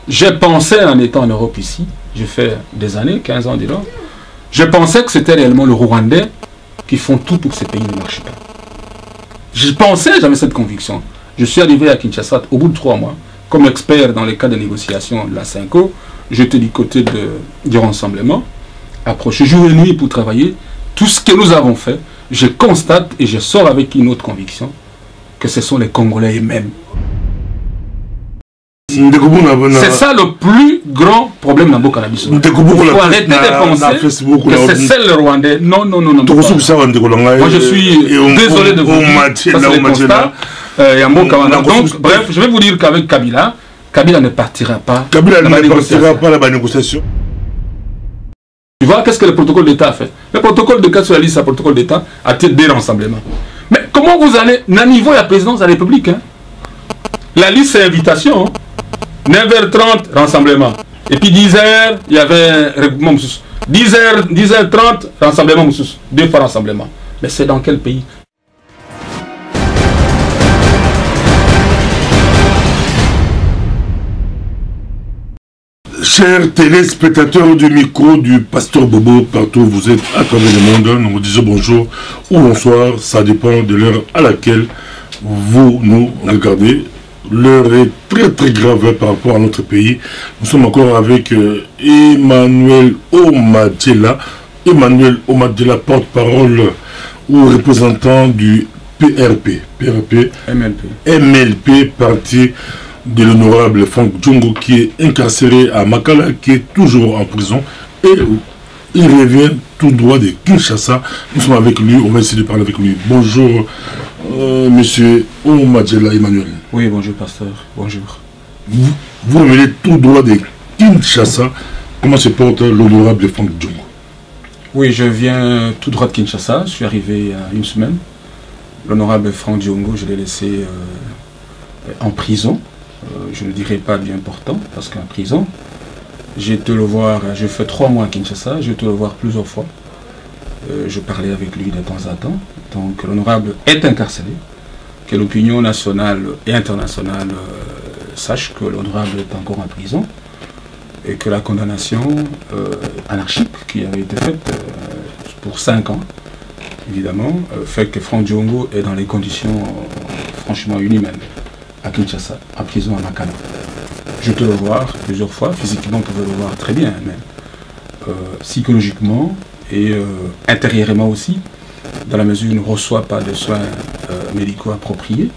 j'ai pensé en étant en Europe ici, j'ai fait des années, 15 ans disons, je pensais que c'était réellement le Rwandais qui font tout pour que ces pays ne marchent pas. Je pensais, j'avais cette conviction. Je suis arrivé à Kinshasa au bout de 3 mois, comme expert dans les cas de négociation de la CINCO, j'étais du côté du rassemblement, approché jour et nuit pour travailler. Tout ce que nous avons fait, je constate et je sors avec une autre conviction, que ce sont les Congolais eux-mêmes. C'est ça le plus grand problème dans Bokanabiso. Il faut arrêter de penser que c'est celle le Rwandais. Non, non, non, non. Moi je suis désolé de vous dire, ça c'est le constat. Donc, bref, je vais vous dire qu'avec Kabila, Kabila ne partira pas. Kabila ne partira pas la négociation. Tu vois, qu'est-ce que le protocole d'État a fait? Le protocole de sur la liste, le protocole d'État a été des rassemblements. Mais comment vous allez, à niveau de la présidence de la République, hein? La liste c'est invitation, hein? 9h30, rassemblement. Et puis 10h, il y avait un regroupement. 10h30, rassemblement. 2 fois rassemblement. Mais c'est dans quel pays? Chers téléspectateurs du micro du Pasteur Bobo, partout où vous êtes à travers le monde, nous vous disons bonjour ou bonsoir, ça dépend de l'heure à laquelle vous nous regardez. L'heure est très très grave par rapport à notre pays. Nous sommes encore avec Emmanuel Omadjela. Emmanuel Omadjela, porte-parole ou représentant du PRP. MLP, parti de l'honorable Franck Djongo, qui est incarcéré à Makala, qui est toujours en prison. Et il revient tout droit de Kinshasa. Nous sommes avec lui, on va essayer de parler avec lui. Bonjour, monsieur Omadjela Emmanuel. Oui, bonjour pasteur, bonjour. Vous revenez tout droit de Kinshasa. Comment se porte l'honorable Franck Djongo? Oui, je viens tout droit de Kinshasa. Je suis arrivé il y a une semaine. L'honorable Franck Djongo, je l'ai laissé en prison. Je ne dirais pas bien important, parce qu'en prison, j'ai été le voir, j'ai fait 3 mois à Kinshasa, j'ai été le voir plusieurs fois. Je parlais avec lui de temps à temps. Donc l'honorable est incarcéré. Que l'opinion nationale et internationale sache que l'honorable est encore en prison et que la condamnation anarchique qui avait été faite pour 5 ans, évidemment, fait que Franck Djongo est dans les conditions franchement inhumaines à Kinshasa, en prison à Makala. Je peux le voir plusieurs fois, physiquement vous pouvez le voir très bien, mais psychologiquement et intérieurement aussi, dans la mesure où il ne reçoit pas de soins médicaux appropriés,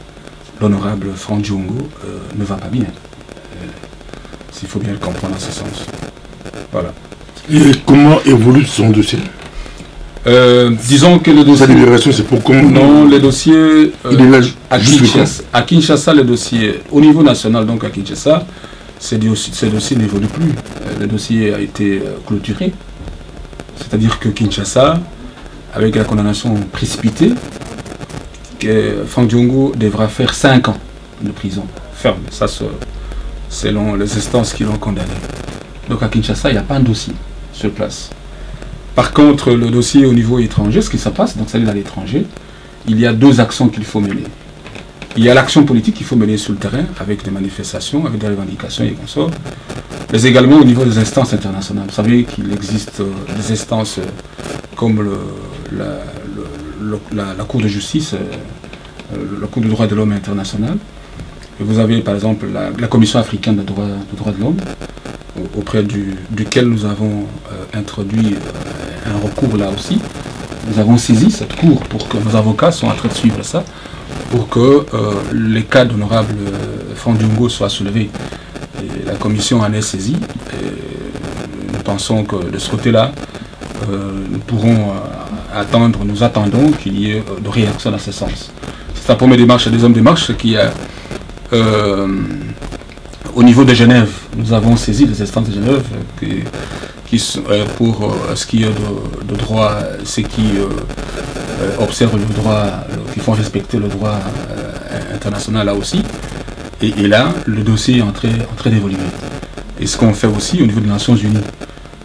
l'honorable Franck Djongo ne va pas bien. S'il faut bien le comprendre en ce sens. Voilà. Et comment évolue son dossier? Disons que le dossier... Sa libération, c'est pour comment? Non, le dossier... il est là à Kinshasa, le dossier, au niveau national, donc à Kinshasa, ce dossier n'évolue plus. Le dossier a été clôturé. C'est-à-dire que Kinshasa, avec la condamnation précipitée, que Franck Djongo devra faire 5 ans de prison ferme. Ça, selon les instances qui l'ont condamné. Donc à Kinshasa, il n'y a pas un dossier sur place. Par contre, le dossier au niveau étranger, ce qui se passe, donc c'est à l'étranger, il y a 2 actions qu'il faut mener. Il y a l'action politique qu'il faut mener sur le terrain, avec des manifestations, avec des revendications et consorts, mais également au niveau des instances internationales. Vous savez qu'il existe des instances comme la Cour de justice, la Cour des droits de l'homme internationale. Et vous avez par exemple la Commission africaine des droits de l'homme, auprès duquel nous avons introduit un recours là aussi. Nous avons saisi cette cour pour que nos avocats sont en train de suivre ça, pour que les cas d'honorable Franck Djongo soient soulevés. Et la commission en est saisie. Et nous pensons que de ce côté-là, nous pourrons nous attendons qu'il y ait de réaction dans ce sens. C'est la première démarche. La deuxième démarche qui est au niveau de Genève. Nous avons saisi les instances de Genève pour ce qui est de droit, ceux qui observent le droit, qui font respecter le droit international là aussi. Et là, le dossier est en train d'évoluer. Et ce qu'on fait aussi au niveau des Nations Unies.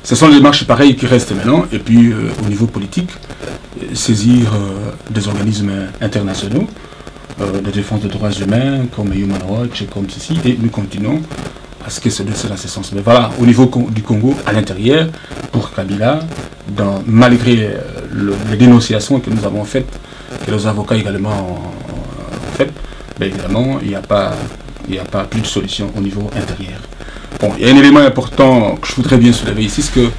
Ce sont les démarches pareilles qui restent maintenant. Et puis au niveau politique, saisir des organismes internationaux de défense des droits humains comme Human Rights, comme ceci. Et nous continuons à ce que c'est dans ce sens. Mais voilà, au niveau du Congo, à l'intérieur, pour Kabila, malgré les dénonciations que nous avons faites, que les avocats également ont faites, ben évidemment, il n'y a pas plus de solution au niveau intérieur. Bon, il y a un élément important que je voudrais bien soulever ici, c'est que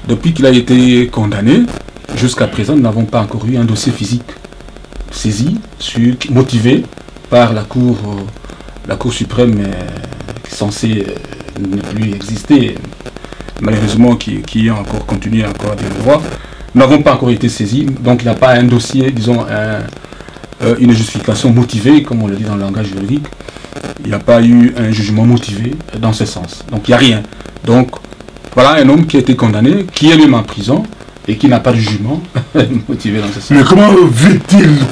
depuis qu'il a été condamné, jusqu'à présent, nous n'avons pas encore eu un dossier physique saisi, motivé par la Cour suprême qui est censée ne plus exister, malheureusement qui a encore continué encore des droits. Nous n'avons pas encore été saisis, donc il n'y a pas un dossier, disons, une justification motivée, comme on le dit dans le langage juridique. Il n'y a pas eu un jugement motivé dans ce sens. Donc il n'y a rien. Donc voilà un homme qui a été condamné, qui est même en prison et qui n'a pas de jugement motivé dans ce sens. Mais comment vit-il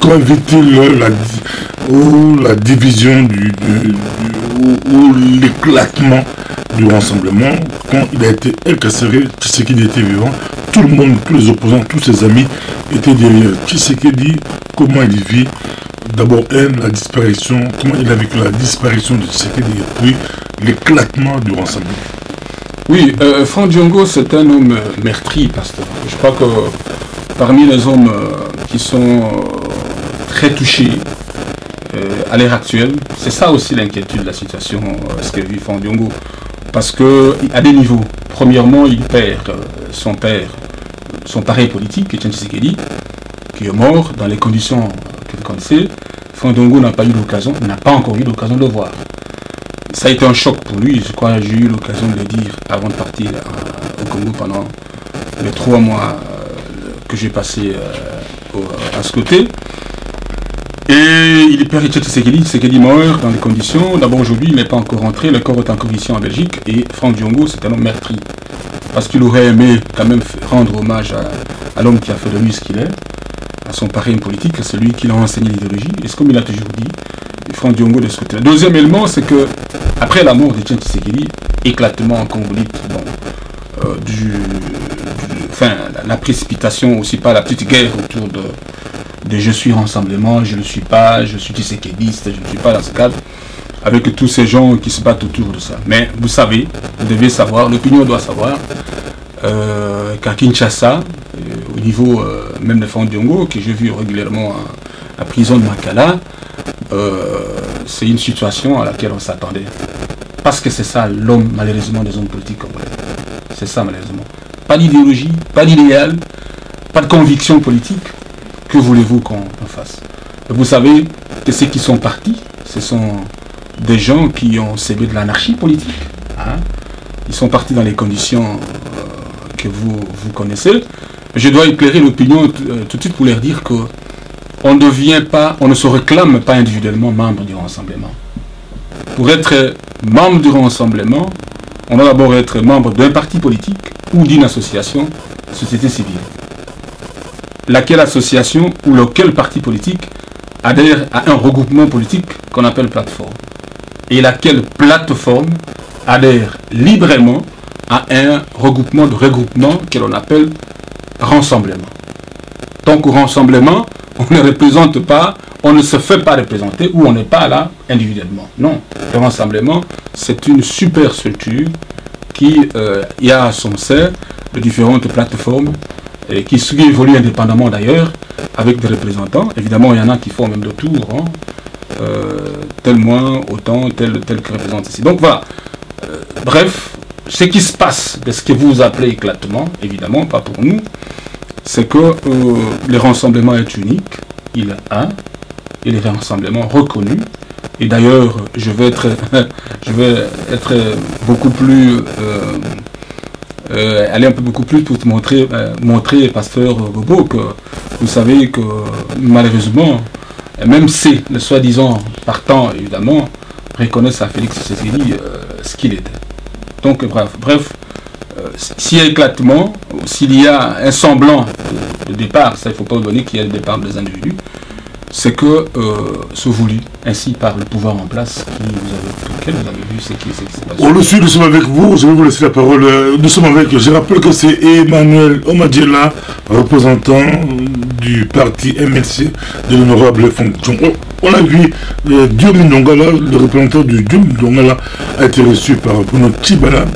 la division ou l'éclatement du rassemblement quand il a été incarcéré? Tshisekedi était vivant, tout le monde, tous les opposants, tous ses amis étaient derrière. Tshisekedi, comment il vit d'abord la disparition, comment il a vécu la disparition de Tshisekedi et puis l'éclatement du rassemblement? Oui, Franck Diongo, c'est un homme meurtri, pasteur. Je crois que parmi les hommes qui sont très touchés à l'ère actuelle, c'est ça aussi l'inquiétude de la situation, ce que vit Franck Diongo. Parce qu'à des niveaux, premièrement, il perd son parrain politique, Etienne Tshisekedi, qui est mort dans les conditions que vous connaissez. Franck Diongo n'a pas encore eu l'occasion de le voir. Ça a été un choc pour lui, je crois que j'ai eu l'occasion de le dire avant de partir au Congo pendant les 3 mois que j'ai passé à ce côté. Et il perd Etienne Tshisekedi meurt dans des conditions. D'abord aujourd'hui il n'est pas encore rentré, le corps est encore ici en Belgique et Franck Diongo c'est un homme meurtri. Parce qu'il aurait aimé quand même rendre hommage à l'homme qui a fait de lui ce qu'il est, à son parrain politique, c'est lui qui l'a enseigné l'idéologie, et c'est comme il a toujours dit, Franck Diongo de ce côté-là. Deuxième élément, c'est que après la mort d'Etienne Tshisekedi, éclatement congolite, bon, la précipitation aussi, pas la petite guerre autour de je suis rassemblement, je ne suis pas, je suis tshisekidiste, je ne suis pas dans ce cadre, avec tous ces gens qui se battent autour de ça. Mais vous savez, vous devez savoir, l'opinion doit savoir, qu'à Kinshasa, au niveau même de Franck Diongo, que j'ai vu régulièrement à la prison de Makala, c'est une situation à laquelle on s'attendait. Parce que c'est ça l'homme, malheureusement, des hommes politiques congolais. C'est ça, malheureusement. Pas d'idéologie, pas d'idéal, pas de conviction politique. Que voulez-vous qu'on fasse? Vous savez que ceux qui sont partis, ce sont des gens qui ont cédé de l'anarchie politique. Hein? Ils sont partis dans les conditions que vous connaissez. Je dois éclairer l'opinion tout de suite pour leur dire que on ne se réclame pas individuellement membre du rassemblement. Pour être membre du rassemblement, on doit d'abord être membre d'un parti politique ou d'une association, société civile. Laquelle association ou lequel parti politique adhère à un regroupement politique qu'on appelle plateforme. Et laquelle plateforme adhère librement à un regroupement que l'on appelle rassemblement. Donc au rassemblement, on ne représente pas, on ne se fait pas représenter ou on n'est pas là individuellement. Non, le rassemblement, c'est une super structure qui y a à son sein de différentes plateformes et qui évolue indépendamment d'ailleurs, avec des représentants. Évidemment, il y en a qui font même de tours, hein, tel moins, autant, tel que représente ici. Donc voilà. Bref, ce qui se passe de ce que vous appelez éclatement, évidemment, pas pour nous, c'est que le rassemblement est unique, il est un, et le rassemblement reconnu. Et d'ailleurs, je vais être beaucoup plus... aller un peu beaucoup plus pour te montrer, pasteur Bobo, que vous savez que malheureusement, même si le soi-disant partant, évidemment, reconnaissent à Félix Tshisekedi ce qu'il était. Donc bref, s'il y a éclatement, s'il y a un semblant de départ, ça il ne faut pas oublier qu'il y a le départ des individus, c'est que c'est voulu ainsi par le pouvoir en place auquel vous avez vu ce qui s'est passé. On le suit, nous sommes avec vous, je vais vous laisser la parole. Nous sommes avec, je rappelle que c'est Emmanuel Omadjela, représentant du parti MLC de l'honorable Franck Diongo. On a vu Diom Ndongala, le représentant du Diom Ndongala a été reçu par Bruno Tshibala.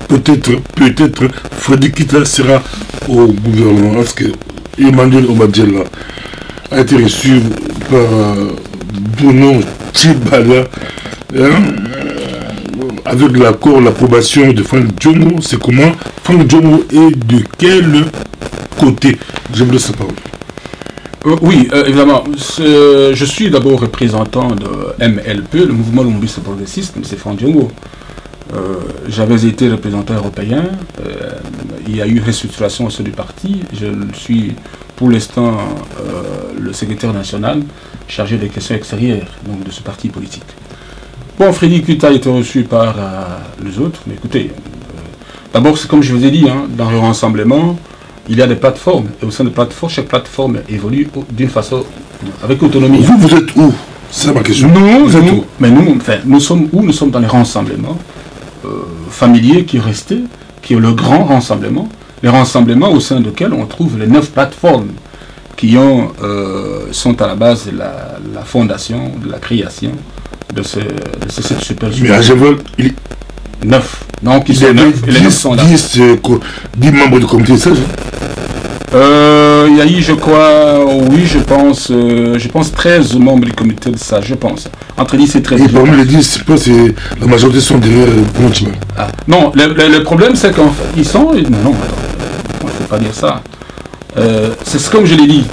Peut-être Frédéric Kita sera au gouvernement. Parce que Emmanuel Obadjela a été reçu par Bruno Tshibala. Avec l'accord, l'approbation de Franck Diongo. C'est comment Franck Diongo est de quel côté? J'aimerais savoir. Oui, évidemment. Je suis d'abord représentant de MLP, le mouvement lombriste progressiste, M. Franck Diongo. J'avais été représentant européen. Il y a eu restructuration au sein du parti. Je suis pour l'instant le secrétaire national chargé des questions extérieures donc de ce parti politique. Bon, Frédéric Kita a été reçu par les autres, mais écoutez, d'abord, c'est comme je vous ai dit, hein, dans le rassemblement, il y a des plateformes, et au sein des plateformes, chaque plateforme évolue d'une façon, avec autonomie. Vous êtes où? C'est ma question. Nous sommes où? Nous sommes dans les rassemblements familiers qui est resté, qui est le grand rassemblement, les rassemblements au sein desquels on trouve les 9 plateformes qui sont à la base de la fondation, de la création de cette super. Mais à Gévol, il est 9. Non, qui sont 9. 10 membres du comité de sage. Il y a eu, je crois, oui, je pense 13 membres du comité de sage, je pense. Entre 10 et 13. Et parmi les 10, la majorité sont derrière Pontimal. Non, le problème, c'est qu'en fait, ils sont. Non, il ne faut pas dire ça. C'est comme je l'ai dit,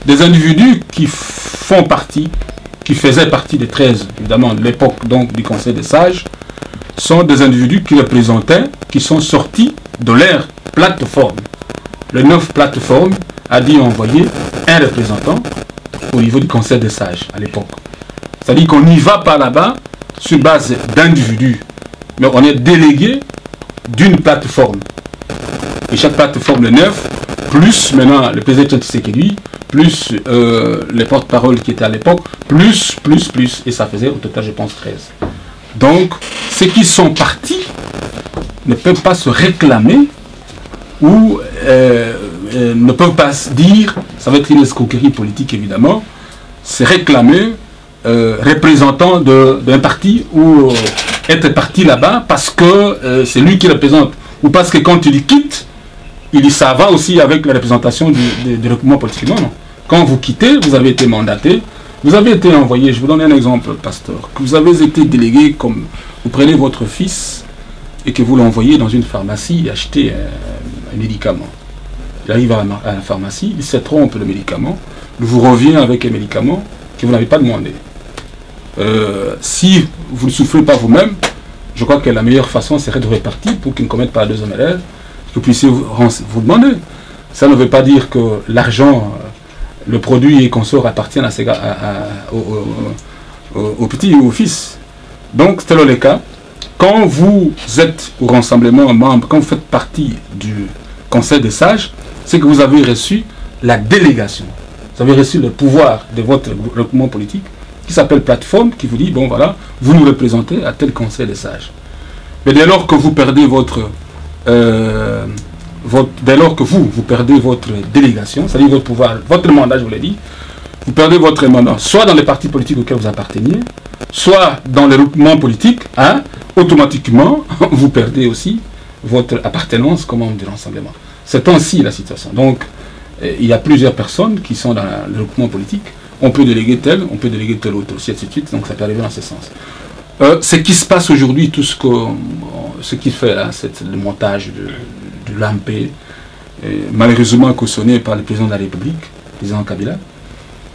des individus qui font partie, qui faisaient partie des 13, évidemment, de l'époque donc du Conseil des sages, sont des individus qui représentaient, qui sont sortis de leur plateforme. Le 9 plateforme a dit envoyer un représentant au niveau du Conseil des sages à l'époque. C'est-à-dire qu'on n'y va pas là-bas sur base d'individus, mais on est délégué d'une plateforme. Et chaque plateforme, le 9, plus maintenant le président Tshisekedi, plus les porte-paroles qui étaient à l'époque, plus, et ça faisait au total, je pense, 13. Donc, ceux qui sont partis ne peuvent pas se réclamer ou ne peuvent pas se dire, ça va être une escroquerie politique évidemment, se réclamer représentant d'un parti ou être parti là-bas parce que c'est lui qui représente, ou parce que quand il quitte, ça va aussi avec la représentation du regroupement politique. Non. Quand vous quittez, vous avez été mandaté, vous avez été envoyé, je vous donne un exemple, pasteur, que vous avez été délégué comme, vous prenez votre fils et que vous l'envoyez dans une pharmacie acheter un médicament. Il arrive à la pharmacie, il se trompe le médicament, il vous revient avec un médicament que vous n'avez pas demandé. Si vous ne souffrez pas vous-même, je crois que la meilleure façon serait de repartir pour qu'il ne commette pas la deuxième erreur, que vous puissiez vous demander. Ça ne veut pas dire que l'argent, le produit et consort appartiennent au petit ou au fils. Donc, c'est le cas. Quand vous êtes au rassemblement membre, quand vous faites partie du Conseil des sages, c'est que vous avez reçu la délégation. Vous avez reçu le pouvoir de votre regroupement politique qui s'appelle plateforme, qui vous dit, bon voilà, vous nous représentez à tel Conseil des sages. Mais dès lors que vous perdez dès lors que vous perdez votre délégation, c'est-à-dire votre pouvoir, votre mandat, je vous l'ai dit, vous perdez votre mandat, soit dans les partis politiques auxquels vous apparteniez, soit dans les regroupements politiques, hein, automatiquement, vous perdez aussi votre appartenance comme membre du rassemblement. C'est ainsi la situation. Donc, il y a plusieurs personnes qui sont dans le regroupement politique. On peut déléguer tel autre, ainsi de suite. Donc, ça peut arriver dans ce sens. Ce qui se passe aujourd'hui, tout ce qui fait là, c'est le montage de l'AMP, malheureusement cautionné par le président de la République, le président Kabila,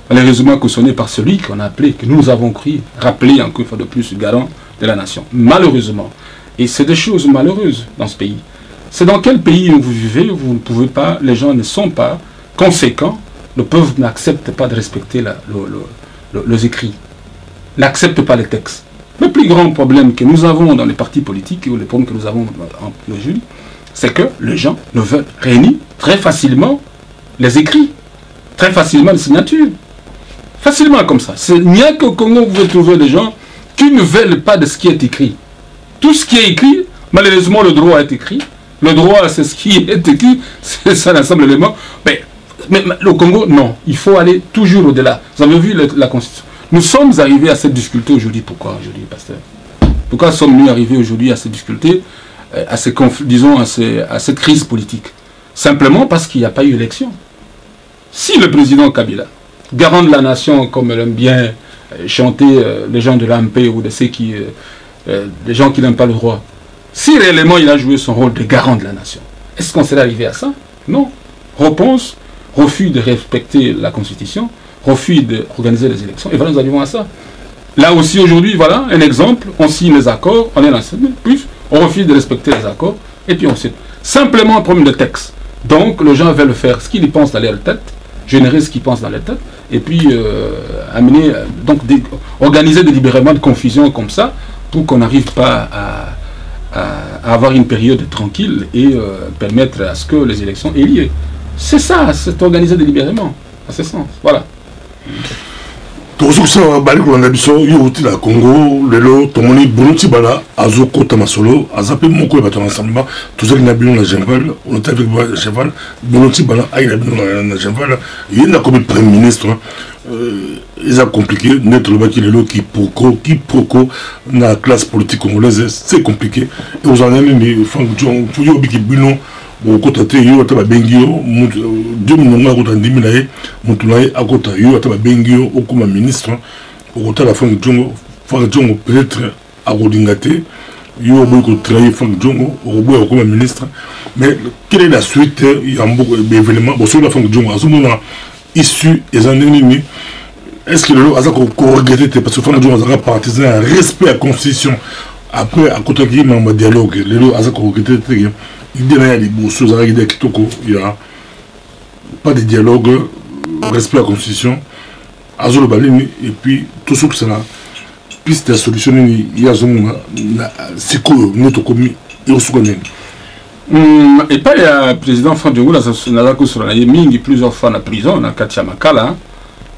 malheureusement cautionné par celui qu'on a appelé, que nous avons rappelé encore une fois de plus, garant de la nation. Malheureusement. Et c'est des choses malheureuses dans ce pays. C'est dans quel pays vous vivez, vous ne pouvez pas, les gens ne sont pas conséquents, n'acceptent pas de respecter les écrits, n'acceptent pas les textes. Le plus grand problème que nous avons dans les partis politiques, ou le problème que nous avons aujourd'hui, c'est que les gens ne veulent réunir très facilement les écrits, très facilement les signatures. Facilement comme ça. Il n'y a qu'au Congo où vous pouvez trouver des gens qui ne veulent pas de ce qui est écrit. Tout ce qui est écrit, malheureusement le droit est écrit. Le droit, c'est ce qui est écrit, c'est ça l'ensemble d'éléments. Mais le Congo, non. Il faut aller toujours au-delà. Vous avez vu la Constitution. Nous sommes arrivés à cette difficulté aujourd'hui. Pourquoi aujourd'hui, pasteur? Pourquoi sommes-nous arrivés aujourd'hui à cette difficulté, à cette crise politique? Simplement parce qu'il n'y a pas eu élection. Si le président Kabila, garant de la nation, comme l'aiment bien chanter les gens de l'AMP ou de ceux qui, les gens qui n'aiment pas le roi, si réellement il a joué son rôle de garant de la nation, est-ce qu'on serait arrivé à ça? Non. Réponse, refus de respecter la Constitution, refus d'organiser les élections, et voilà, nous arrivons à ça. Là aussi, aujourd'hui, voilà, un exemple, on signe les accords, on est dans le plus, on refuse de respecter les accords, et puis on signe. Simplement un problème de texte. Donc, les gens veulent faire ce qu'ils pensent dans leur tête, générer ce qu'ils pensent dans leur tête, et puis amener, donc organiser délibérément de confusion comme ça, pour qu'on n'arrive pas à avoir une période tranquille et permettre à ce que les élections aient lieu. C'est ça, c'est organiser délibérément, à ce sens. Voilà. Tozokusa bali kolanda biso yo uti la Congo lelo tomoni Bounouti Bala azoko tamasolo azape moko bato ensemble tozali na bino na Genval on était avec Genval Bounouti Bala ayi na bino na Genval il a comme premier ministre ils a compliqué net le baki lelo qui proko na classe politique congolaise c'est compliqué et vous en avez ni Franck John fuyo biki bino okota te yo ata babengi yo Dieu mononga akota ndimi na ye mutu na ye akota yo ata babengi yo okoma ministre okota la Franck Diongo peut-être akolinga te yo oboyi kotrahir Franck Diongo okoboya okoma ministre mais quelle est la suite ya mboko événement bosoki la Franck Diongo azomona issue eza ndenge nini est-ce que lelo aza koregrete te parce que Franck Diongo azalaka partisan ya respect ya constitution après akotaki mama dialogue lelo aza koregrete te il y a des choses il n'y a pas de dialogue, respect à la Constitution, Azolo Balini, et puis tout ce que c'est là, piste de solution, il y a c'est quoi notre commis et au second. Et pas le président Franck Diongo, il plusieurs fois en prison, on a Katia Makala.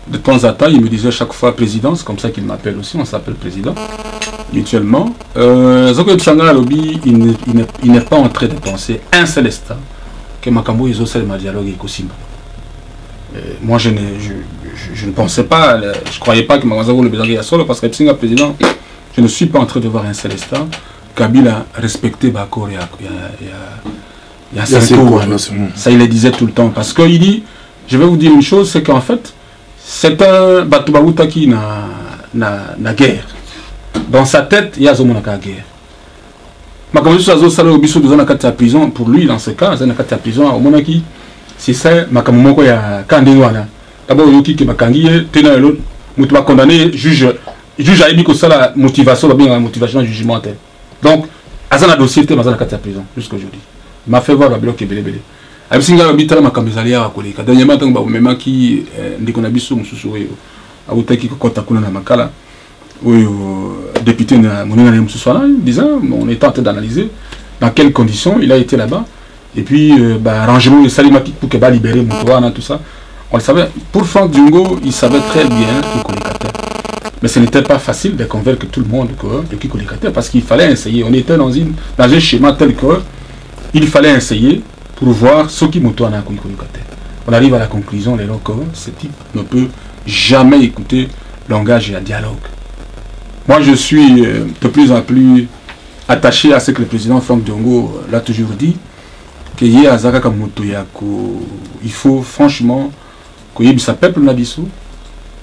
De temps à temps, il me disait chaque fois président, c'est comme ça qu'il m'appelle aussi, on s'appelle président, mutuellement. Zoko Tsanga Lobby, il n'est pas en train de penser un seul instant que Makambo Iso Selma dialogue avec Kosima. Moi, je ne pensais pas, je ne croyais pas que Makambo le besoin solo parce que Tsinga président, je ne suis pas en train de voir un seul instant. Kabila respecté Bakor il y a 5 ans. Ça, il le disait tout le temps. Parce qu'il dit, je vais vous dire une chose, c'est qu'en fait, c'est un Batoubaouta qui n'a guerre. Dans sa tête, il y a Zomonaka guerre. Makambo Sazo Salo Biso de Zonakata prison, pour lui, dans ce cas, Zonakata prison, au Monaki, c'est ça, Makambo ya Kandéwana. D'abord, Yoki qui m'a kangié, Tena l'autre, Moutouba condamné, juge a émis que ça la motivation, la motivation jugementale. Donc, Azana dossier, Mazanakata prison, jusqu'à aujourd'hui. Il m'a fait voir le bloc et belé. Abisinga bitala makambezalia akoleka dernièrement tant ba mema ki ndiko na biso mususu oyo abutaki kokota kuna na makala oyo député na monina na mususu là disant on est en train d'analyser dans quelles conditions il a été là-bas et puis arrangement de Salimaki pour que ba libérer Moutouana tout ça on le savait pour Franck Diongo il savait très bien que Kolekata mais ce n'était pas facile de convaincre tout le monde que qui Kolekata parce qu'il fallait essayer on était dans un schéma tel que il fallait essayer pour voir ce qui m'auto. On arrive à la conclusion, les locaux, ce type ne peut jamais écouter langage et un dialogue. Moi, je suis de plus en plus attaché à ce que le président Franck Diongo l'a toujours dit, qu'il y a il faut franchement qu'il y ait sa peuple Nabiso,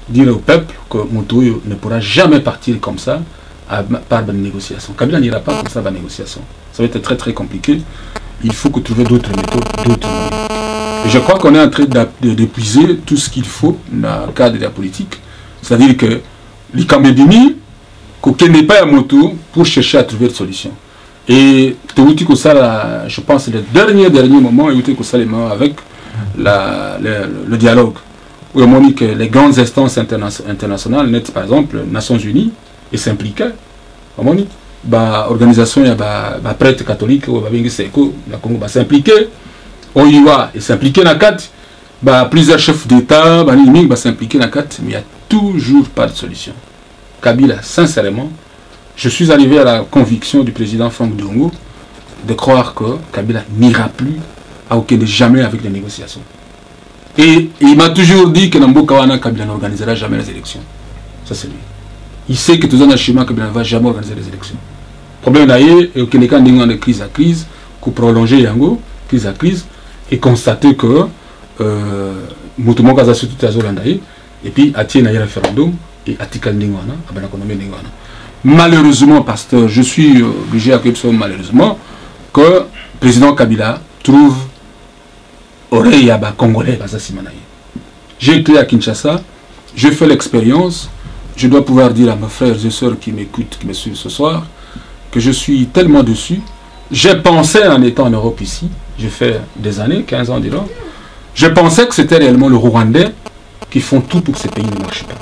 dire au peuple que Moto ne pourra jamais partir comme ça par des négociations. Kabila n'ira pas comme ça par négociation. Ça va être très très compliqué. Il faut que trouver d'autres méthodes, d'autres moyens. Et je crois qu'on est en train d'épuiser tout ce qu'il faut dans le cadre de la politique. C'est-à-dire que l'Ikambedini, qu'il n'est pas à moto pour chercher à trouver des solutions. Et je pense le dernier moment, avec le dialogue. Où on dit que les grandes instances internationales, par exemple, les Nations Unies, et s'impliquaient. Organisation il y a prêtre catholique ou la Congo va s'impliquer OIA et s'impliquer dans quatre plusieurs chefs d'État va s'impliquer dans quatre mais il n'y a toujours pas de solution. Kabila sincèrement je suis arrivé à la conviction du président Franck Diongo de croire que Kabila n'ira plus à aucun jamais avec les négociations et il m'a toujours dit que Nambo Kawana Kabila n'organisera jamais les élections. Ça, c'est lui. Il sait que tout le chemin Kabila ne va jamais organiser les élections. Le problème d'ailleurs, c'est que les candidats de crise à crise, pour prolonger Yango, crise à crise, et constater que Moutoumou Gaza sur tout Azolandaï, et puis à tirer un référendum, et à Tikal Ndingwana, à Benakonomé Ndingwana. Malheureusement, pasteur, je suis obligé à dire malheureusement que le président Kabila trouve oreille à Congolais. J'ai été à Kinshasa, j'ai fait l'expérience. Je dois pouvoir dire à mes frères et sœurs qui m'écoutent, qui me suivent ce soir, que je suis tellement dessus. J'ai pensé en étant en Europe ici, j'ai fait des années, 15 ans disons, je pensais que c'était réellement le Rwandais qui font tout pour que ces pays ne marchent pas.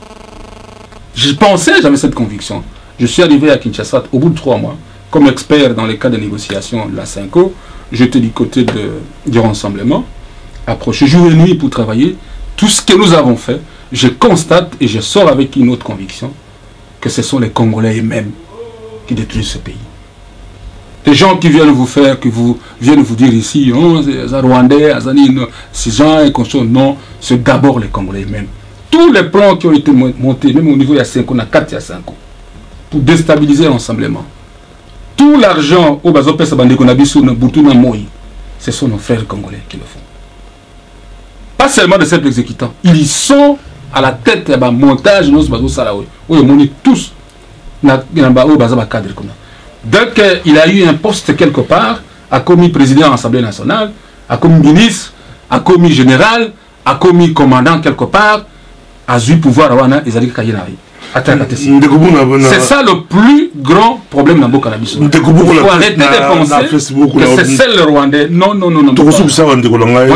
Je pensais, j'avais cette conviction. Je suis arrivé à Kinshasa au bout de 3 mois, comme expert dans les cas de négociation de la CINCO. J'étais du côté du rassemblement, approché jour et nuit pour travailler. Tout ce que nous avons fait, je constate et je sors avec une autre conviction que ce sont les Congolais eux-mêmes qui détruisent ce pays. Des gens qui viennent vous faire, viennent vous dire ici, oh, c'est Rwandais, ces gens et conscients. Non, c'est d'abord les Congolais eux-mêmes. Tous les plans qui ont été montés, même au niveau de la 5, on a 4 et 5 ans, pour déstabiliser l'ensemblement. Tout l'argent au Bazopé Sabandekonabiso, Boutuna Moi, ce sont nos frères congolais qui le font. Pas seulement de simples exécutants, ils sont à la tête de montage de nos bateaux Salaoui. Où ils montent tous dans le cadre. Dès qu'il a eu un poste quelque part, a commis président de l'Assemblée nationale, a commis ministre, a commis général, a commis commandant quelque part, a eu pouvoir à Ezali Kayenari. C'est ça le plus grand problème dans le cannabis. Il faut arrêter de penser que c'est celle le Rwandais. Non, non, non, non. Moi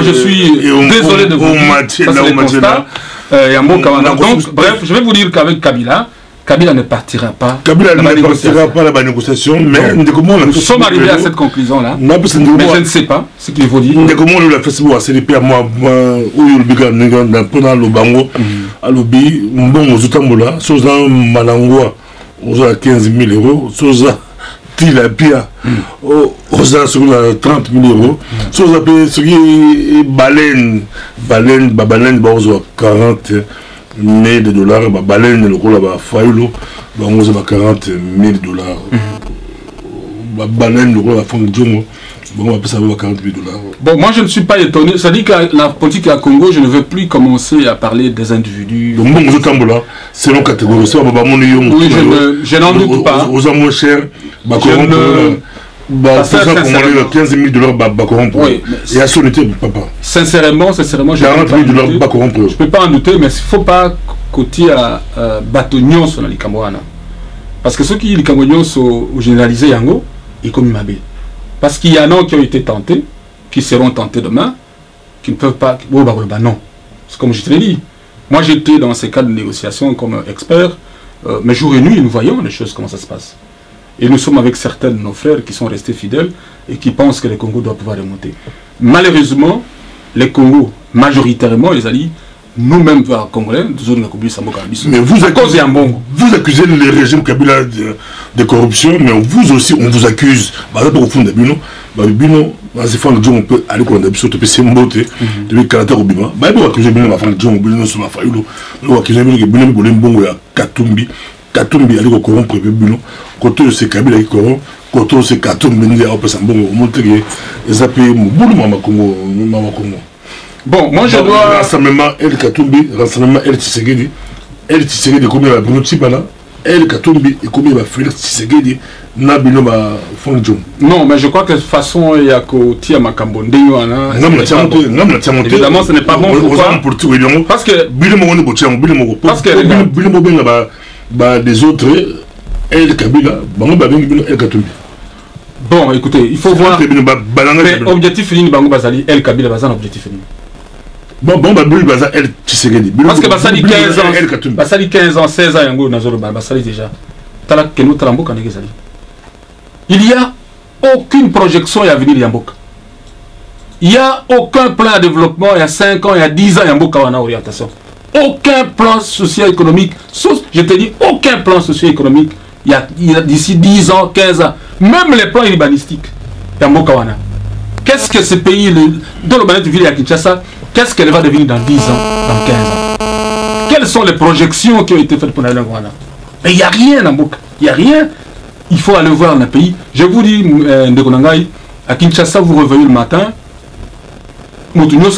je suis désolé de vous dire, ça c'est le constat. Donc, bref, je vais vous dire qu'avec Kabila, Kabila ne partira pas. Kabila ne partira pas la négociation, mais nous sommes arrivés à cette conclusion-là. Mais je ne sais pas ce qu'il faut dire. Comment le Facebook a célébré à moi, où le biga pendant le bango, à l'obi, bon, aux Utambola, Sosa Malangwa, aux 15 000 euros, Sosa Tilapia, aux 30 000 euros, Sosa Baleine, aux 40 000 dollars, baleine le rôle à Faïlo, on a 40 000 dollars. Baleine le rôle à Fondjongo, on va passer à 40 000 dollars. Bon, moi je ne suis pas étonné. Ça dit que la politique à Congo, je ne veux plus commencer à parler des individus. Donc, bon, aux selon catégorie, ça va oui, je n'en doute pas. Aux moins chers, c'est ça qu'on a eu 15 000 dollars oui, et à son été, papa. Sincèrement, je ne peux pas en douter, mais il ne faut pas côté à bâtonnion sur les Camerounais. Parce que ceux qui les Camerounais sont généralisés Yango, ils comme Mabé. Parce qu'il y en a qui ont été tentés, qui seront tentés demain, qui ne peuvent pas. Non. C'est comme je te l'ai dit. Moi j'étais dans ces cas de négociation comme expert, mais jour et nuit, nous voyons les choses, comment ça se passe. Et nous sommes avec certains de nos frères qui sont restés fidèles et qui pensent que le Congo doit pouvoir remonter. Malheureusement, les Congos, majoritairement, les alliés, nous-mêmes, Congolais, mais vous accusez le régime Kabila de corruption, mais vous aussi, on vous accuse. Au fond de Bino, on peut aller qu'on a besoin de PC Mbote, de Kalata Obima. On accuse Bino, on Bino sur ma faïlo, on accuse Bino, Bongo à Katumbi. Katumbi allait corrompre Bino, côté c'est Kabila qui corrompt, côté c'est Katumbi, on peut s'en montrer, ils appellent Mouboulou Mama Congo. Bon, moi je dois. Rassemblement El Katumbi, rassemblement El Tshisekedi. El Tshisekedi, combien va Bruno Tsipala. El Katumbi, et combien va Félix Tshisekedi. Nabino va Fondjon. Non, mais je crois que de toute façon, il y a qu'au Makambo. Évidemment, ce n'est pas bon. Parce que. Parce que. Des autres, El Kabila, El Katumbi. Bon, écoutez, il faut voir. Mais objectif fini, Bango Bazali, El Kabila, Bazan, objectif fini. Bon, El Tshisekedi. Parce que Basali 15 ans, Basali 15 ans, 16 ans, Yango, Nazoro, Basali déjà. Il n'y a aucune projection à venir Yamboka. Il n'y a aucun plan de développement il y a 5 ans, il y a 10 ans, Yamboka en orientation. Aucun plan socio-économique, je te dis, aucun plan socio-économique. Il y a d'ici 10 ans, 15 ans, même les plans urbanistiques, Yamboka Wana. Qu'est-ce que ce pays, dans le Banet ville à Kinshasa, qu'est-ce qu'elle va devenir dans 10 ans, dans 15 ans? Quelles sont les projections qui ont été faites pour la Rwanda? Mais il n'y a rien, Namboka. Il n'y a rien. Il faut aller voir le pays. Je vous dis, Ndekonangai, à Kinshasa, vous revenez le matin. Bon, les gens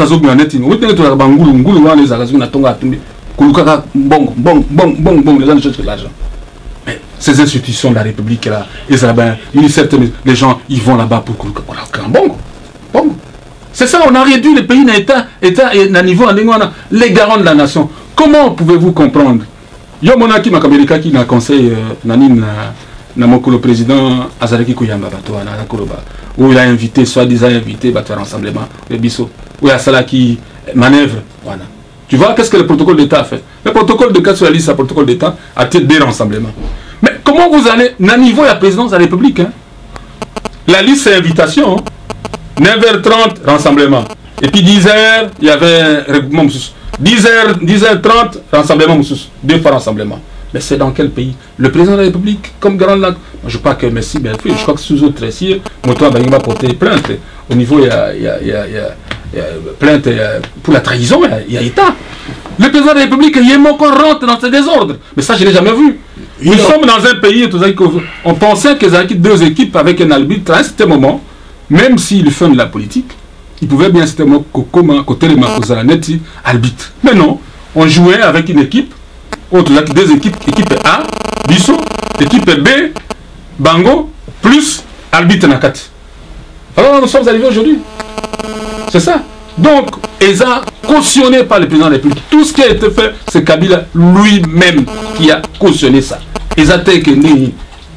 cherchent l'argent. Mais ces institutions de la République, là, les gens, ils vont là-bas pour bon. C'est ça, on a réduit le pays à niveau, les garants de la nation. Comment pouvez-vous comprendre? Yo monaki makabelika qui na conseil le président Azareki Kouyamba où il a invité, soi-disant invité, rassemblement, le Bisso, où il y a Salah qui manœuvre. Voilà. Tu vois, qu'est-ce que le protocole d'État a fait? Le protocole de cas sur la liste, le protocole d'État a été des rassemblements. Mais comment vous allez, à niveau de la présidence de la République, hein? La liste, c'est invitation. 9h30, rassemblement. Et puis 10h, il y avait un regroupement. 10h30, rassemblement. 2 fois rassemblement. Mais c'est dans quel pays? Le président de la République, comme Grand Lac. Je crois que Messi, bien fait, je crois que sous autres tressiers, Moto va porter plainte. Au niveau, il y a plainte pour la trahison, il y a État. Le président de la République, il est encore rentre dans ce désordre. Mais ça, je ne l'ai jamais vu. Nous sommes dans un pays, on pensait qu'ils avaient 2 équipes avec un arbitre à un certain moment, même s'ils font de la politique, ils pouvaient bien c'était côté les arbitre. Mais non, on jouait avec une équipe, 2 équipes, équipe A, Bissot, équipe B, Bango, plus arbitre Nakati. Alors nous sommes arrivés aujourd'hui. C'est ça. Donc, ESA, cautionné par le président de la République. Tout ce qui a été fait, c'est Kabila lui-même qui a cautionné ça. ESA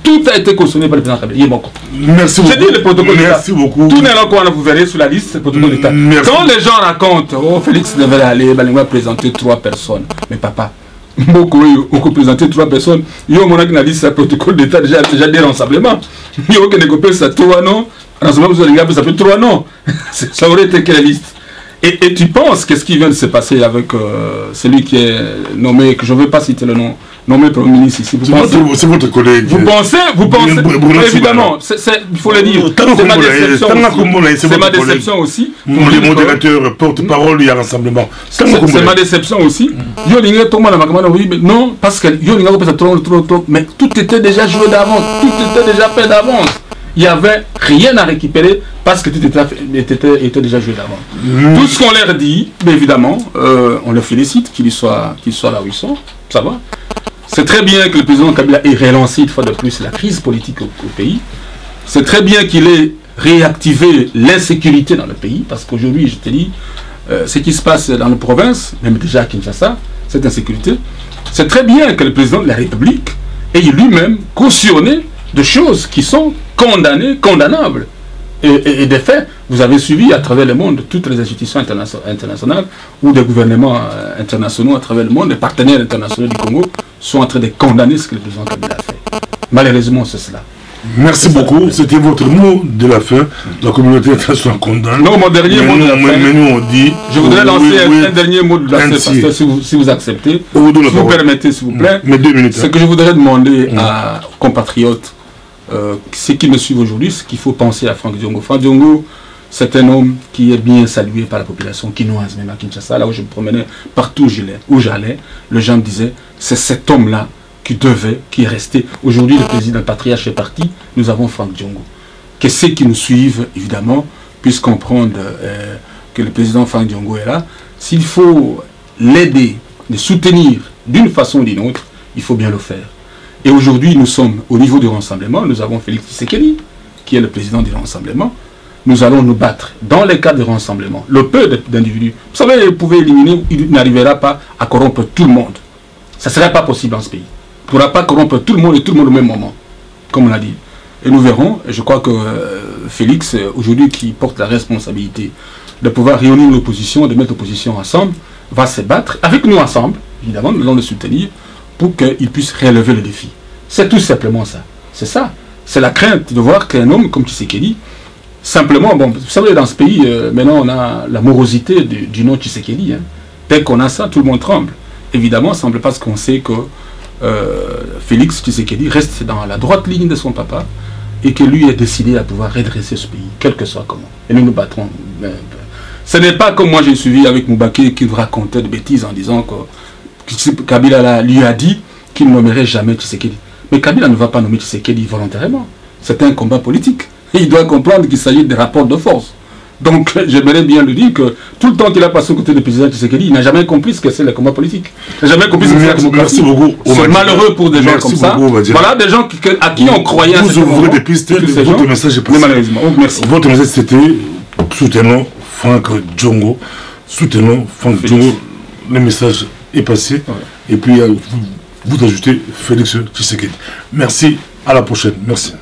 tout a été cautionné par le président Kabila. Merci beaucoup. J'ai dit le protocole d'État. Merci beaucoup. Tout n'est là qu'on vous verrez sur la liste, le protocole d'État. Quand les gens racontent, oh Félix devait aller, il va présenter 3 personnes. Mais papa, beaucoup ont présenté 3 personnes. Il y a un liste, le protocole d'État déjà des rassemblements. Il y a un copie ça 3 noms. Rassemblement, ça fait 3 noms. Ça aurait été quelle liste? Et tu penses qu'est-ce qui vient de se passer avec celui qui est nommé, que je ne veux pas citer le nom, nommé Premier ministre ici. C'est votre collègue. Vous pensez évidemment, il faut le dire, c'est ma déception aussi. Les modérateurs, porte-parole, il y a rassemblement. C'est ma déception aussi. Non, parce que mais tout était déjà joué d'avance, tout était déjà fait d'avance. Il n'y avait rien à récupérer parce que tout était déjà joué d'avant. Tout ce qu'on leur dit, bien évidemment, on les félicite qu'ils soient là où ils sont, ça va. C'est très bien que le président Kabila ait relancé une fois de plus la crise politique au pays. C'est très bien qu'il ait réactivé l'insécurité dans le pays, parce qu'aujourd'hui, je te dis, ce qui se passe dans les provinces, même déjà à Kinshasa, cette insécurité, c'est très bien que le président de la République ait lui-même cautionné de choses qui sont condamnables. Et des faits, vous avez suivi à travers le monde toutes les institutions internationales ou des gouvernements internationaux à travers le monde, les partenaires internationaux du Congo sont en train de condamner ce que le président Kabila a fait. Malheureusement, c'est cela. Merci beaucoup. C'était votre mot de la fin. La communauté internationale condamne. Non, mon dernier mot de la fin. Mais nous, on dit... Je voudrais lancer un dernier mot de la fin, pasteur, si vous acceptez. Si vous permettez, s'il vous plaît. Mais 2 minutes. Ce que je voudrais demander à compatriotes, ceux qui me suivent aujourd'hui, c'est qu'il faut penser à Franck Diongo. Franck Diongo, c'est un homme qui est bien salué par la population quinoise, même à Kinshasa, là où je me promenais, partout où j'allais, les gens me disaient, c'est cet homme-là qui est resté. Aujourd'hui, le président le patriarche est parti, nous avons Franck Diongo. Que ceux qui nous suivent, évidemment, puissent comprendre que le président Franck Diongo est là. S'il faut l'aider, le soutenir d'une façon ou d'une autre, il faut bien le faire. Et aujourd'hui, nous sommes au niveau du rassemblement, nous avons Félix Tshisekedi, qui est le président du rassemblement. Nous allons nous battre dans les cas de rassemblement. Le peu d'individus, vous savez, vous pouvez éliminer, il n'arrivera pas à corrompre tout le monde. Ça ne serait pas possible dans ce pays. Il ne pourra pas corrompre tout le monde et tout le monde au même moment, comme on l'a dit. Et nous verrons, et je crois que Félix, aujourd'hui, qui porte la responsabilité de pouvoir réunir l'opposition, de mettre l'opposition ensemble, va se battre avec nous ensemble, évidemment, nous allons le soutenir, pour qu'il puisse relever le défi. C'est tout simplement ça. C'est ça. C'est la crainte de voir qu'un homme comme Tshisekedi, simplement, bon, vous savez, dans ce pays, maintenant, on a la morosité du nom Tshisekedi. Hein. Dès qu'on a ça, tout le monde tremble. Évidemment, ça ne semble pas qu'on sait que Félix Tshisekedi reste dans la droite ligne de son papa et que lui est décidé à pouvoir redresser ce pays, quel que soit comment. Et nous nous battrons. Ce n'est pas comme moi j'ai suivi avec Moubaké qui racontait des bêtises en disant Kabila lui a dit qu'il ne nommerait jamais Tshisekedi. Mais Kabila ne va pas nommer Tshisekedi volontairement. C'est un combat politique. Et il doit comprendre qu'il s'agit des rapports de force. Donc, j'aimerais bien lui dire que tout le temps qu'il a passé aux côtés du président Tshisekedi, il n'a jamais compris ce que c'est le combat politique. Il n'a jamais compris ce que c'est la démocratie. Merci beaucoup. C'est malheureux pour des gens comme ça. Voilà, des gens à qui on croyait à ce moment. Vous ouvrez des pistes, votre message est passé. Mais malheureusement, merci. Votre message, c'était soutenons Franck Djongo. Soutenons Franck Djongo. Le message est passé. Ouais. Et puis, vous ajoutez Félix Tshisekedi. Merci. À la prochaine. Merci.